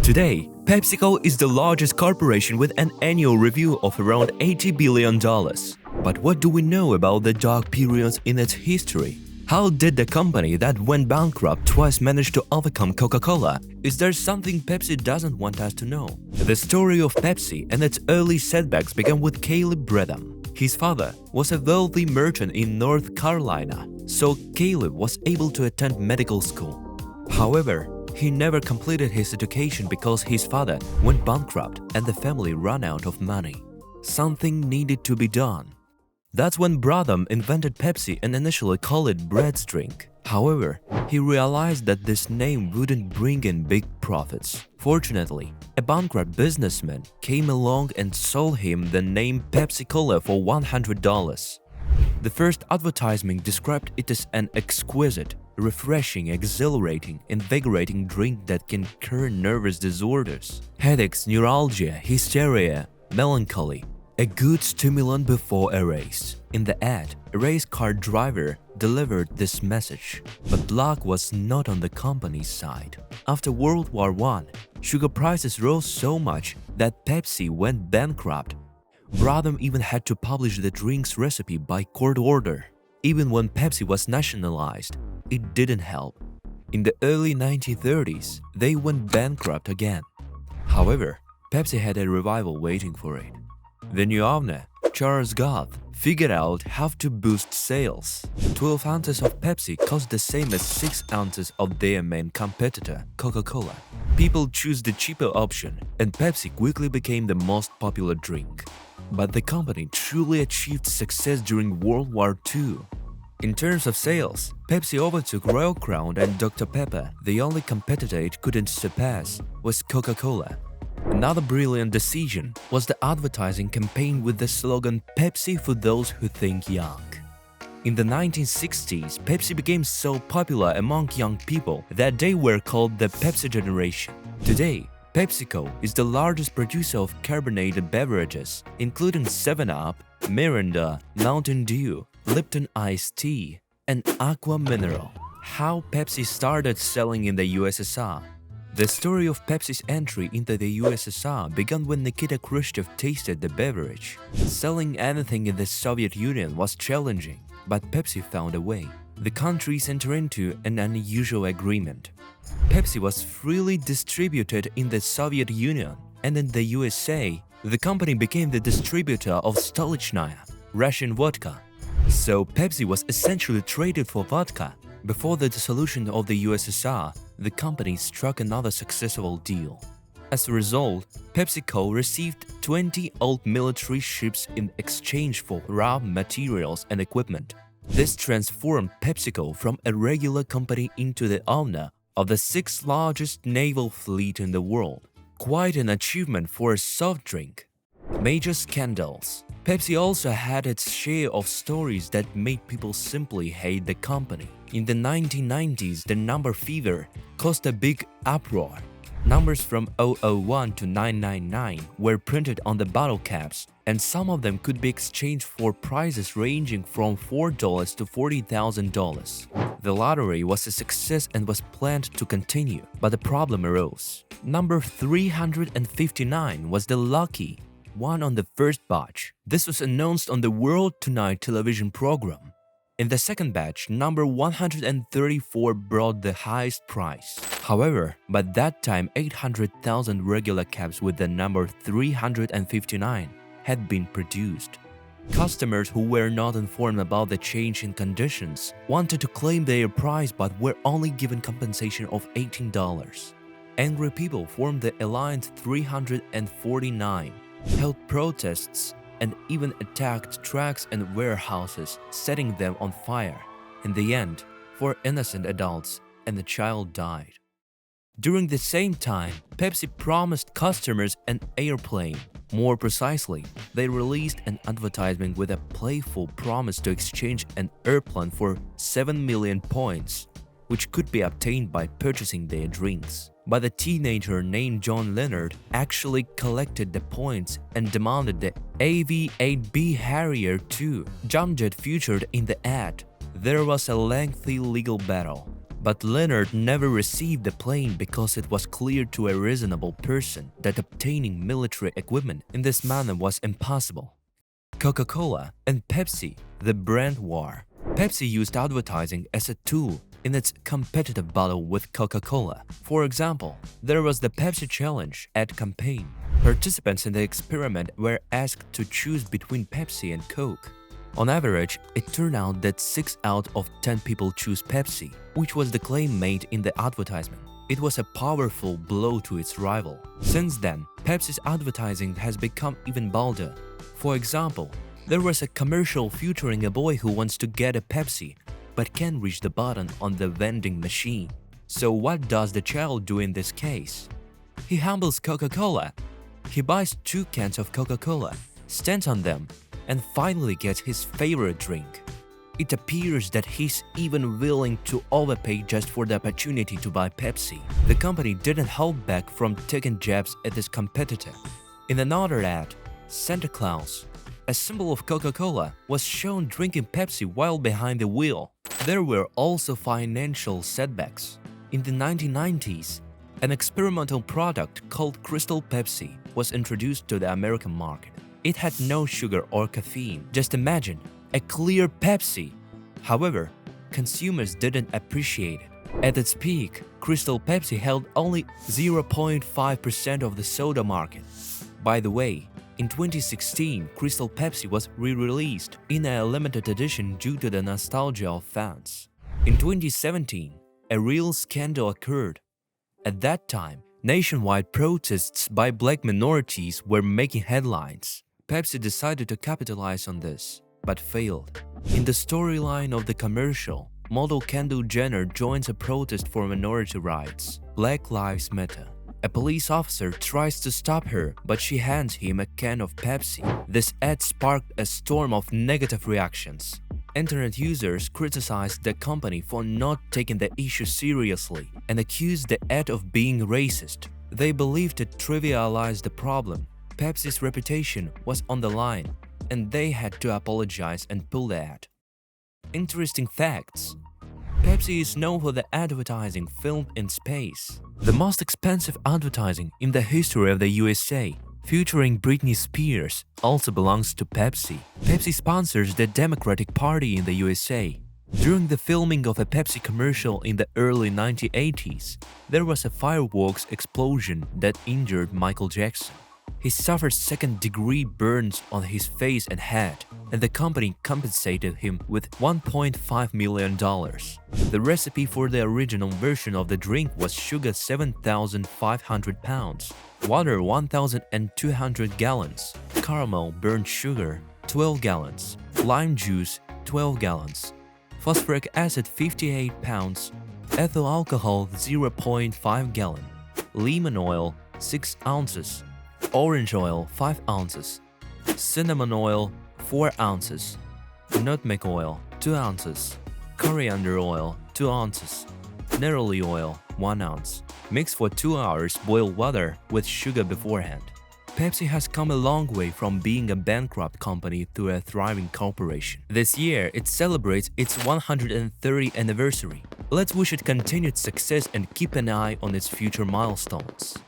Today, PepsiCo is the largest corporation with an annual revenue of around $80 billion. But what do we know about the dark periods in its history? How did the company that went bankrupt twice manage to overcome Coca-Cola? Is there something Pepsi doesn't want us to know? The story of Pepsi and its early setbacks began with Caleb Bredham. His father was a wealthy merchant in North Carolina, so Caleb was able to attend medical school. However, he never completed his education because his father went bankrupt and the family ran out of money. Something needed to be done. That's when Bredham invented Pepsi and initially called it Bread's Drink. However, he realized that this name wouldn't bring in big profits. Fortunately, a bankrupt businessman came along and sold him the name Pepsi-Cola for $100. The first advertisement described it as an exquisite, refreshing, exhilarating, invigorating drink that can cure nervous disorders, headaches, neuralgia, hysteria, melancholy. A good stimulant before a race. In the ad, a race car driver delivered this message. But luck was not on the company's side. After World War I, sugar prices rose so much that Pepsi went bankrupt. Bredham even had to publish the drink's recipe by court order. Even when Pepsi was nationalized, it didn't help. In the early 1930s, they went bankrupt again. However, Pepsi had a revival waiting for it. The new owner, Charles Goth, figured out how to boost sales. 12 ounces of Pepsi cost the same as 6 ounces of their main competitor, Coca-Cola. People chose the cheaper option, and Pepsi quickly became the most popular drink. But the company truly achieved success during World War II. In terms of sales, Pepsi overtook Royal Crown and Dr. Pepper. The only competitor it couldn't surpass was Coca-Cola. Another brilliant decision was the advertising campaign with the slogan "Pepsi for those who think young." In the 1960s, Pepsi became so popular among young people that they were called the Pepsi generation. Today, PepsiCo is the largest producer of carbonated beverages, including 7-Up, Mirinda, Mountain Dew, Lipton Iced Tea, and Aqua Mineral. How Pepsi started selling in the USSR. The story of Pepsi's entry into the USSR began when Nikita Khrushchev tasted the beverage. Selling anything in the Soviet Union was challenging, but Pepsi found a way. The countries entered into an unusual agreement. Pepsi was freely distributed in the Soviet Union, and in the USA, the company became the distributor of Stolichnaya, Russian vodka. So Pepsi was essentially traded for vodka. Before the dissolution of the USSR, the company struck another successful deal. As a result, PepsiCo received 20 old military ships in exchange for raw materials and equipment. This transformed PepsiCo from a regular company into the owner of the 6th largest naval fleet in the world. Quite an achievement for a soft drink. Major scandals. Pepsi also had its share of stories that made people simply hate the company. In the 1990s, the number fever caused a big uproar. Numbers from 001 to 999 were printed on the bottle caps, and some of them could be exchanged for prices ranging from $4 to $40,000. The lottery was a success and was planned to continue, but a problem arose. Number 359 was the lucky one on the first batch. This was announced on the World Tonight television program. In the second batch, number 134 brought the highest prize. However, by that time 800,000 regular caps with the number 359 had been produced. Customers who were not informed about the change in conditions wanted to claim their prize but were only given compensation of $18. Angry people formed the Alliance 349, held protests, and even attacked trucks and warehouses, setting them on fire. In the end, 4 innocent adults and a child died. During the same time, Pepsi promised customers an airplane. More precisely, they released an advertisement with a playful promise to exchange an airplane for 7 million points, which could be obtained by purchasing their drinks. But a teenager named John Leonard actually collected the points and demanded the AV-8B Harrier II. Jamjet featured in the ad. There was a lengthy legal battle. But Leonard never received the plane because it was clear to a reasonable person that obtaining military equipment in this manner was impossible. Coca-Cola and Pepsi, the brand war. Pepsi used advertising as a tool in its competitive battle with Coca-Cola. For example, there was the Pepsi Challenge ad campaign. Participants in the experiment were asked to choose between Pepsi and Coke. On average, it turned out that 6 out of 10 people choose Pepsi, which was the claim made in the advertisement. It was a powerful blow to its rival. Since then, Pepsi's advertising has become even bolder. For example, there was a commercial featuring a boy who wants to get a Pepsi but can't reach the button on the vending machine. So what does the child do in this case? He humbles Coca-Cola. He buys 2 cans of Coca-Cola, stands on them, and finally gets his favorite drink. It appears that he's even willing to overpay just for the opportunity to buy Pepsi. The company didn't hold back from taking jabs at its competitor. In another ad, Santa Claus, a symbol of Coca-Cola, was shown drinking Pepsi while behind the wheel. There were also financial setbacks. In the 1990s, an experimental product called Crystal Pepsi was introduced to the American market. It had no sugar or caffeine. Just imagine, a clear Pepsi. However, consumers didn't appreciate it. At its peak, Crystal Pepsi held only 0.5% of the soda market. By the way, in 2016, Crystal Pepsi was re-released in a limited edition due to the nostalgia of fans. In 2017, a real scandal occurred. At that time, nationwide protests by black minorities were making headlines. Pepsi decided to capitalize on this, but failed. In the storyline of the commercial, model Kendall Jenner joins a protest for minority rights, Black Lives Matter. A police officer tries to stop her, but she hands him a can of Pepsi. This ad sparked a storm of negative reactions. Internet users criticized the company for not taking the issue seriously and accused the ad of being racist. They believed it trivialized the problem. Pepsi's reputation was on the line, and they had to apologize and pull the ad. Interesting facts. Pepsi is known for the advertising filmed in space. The most expensive advertising in the history of the USA, featuring Britney Spears, also belongs to Pepsi. Pepsi sponsors the Democratic Party in the USA. During the filming of a Pepsi commercial in the early 1980s, there was a fireworks explosion that injured Michael Jackson. He suffered second-degree burns on his face and head, and the company compensated him with $1.5 million. The recipe for the original version of the drink was sugar 7,500 pounds, water 1,200 gallons, caramel burnt sugar 12 gallons, lime juice 12 gallons, phosphoric acid 58 pounds, ethyl alcohol 0.5 gallon, lemon oil 6 ounces, orange oil 5 ounces, cinnamon oil 4 ounces, nutmeg oil 2 ounces, coriander oil 2 ounces, neroli oil 1 ounce. Mix for 2 hours boiled water with sugar beforehand. Pepsi has come a long way from being a bankrupt company to a thriving corporation. This year, it celebrates its 130th anniversary. Let's wish it continued success and keep an eye on its future milestones.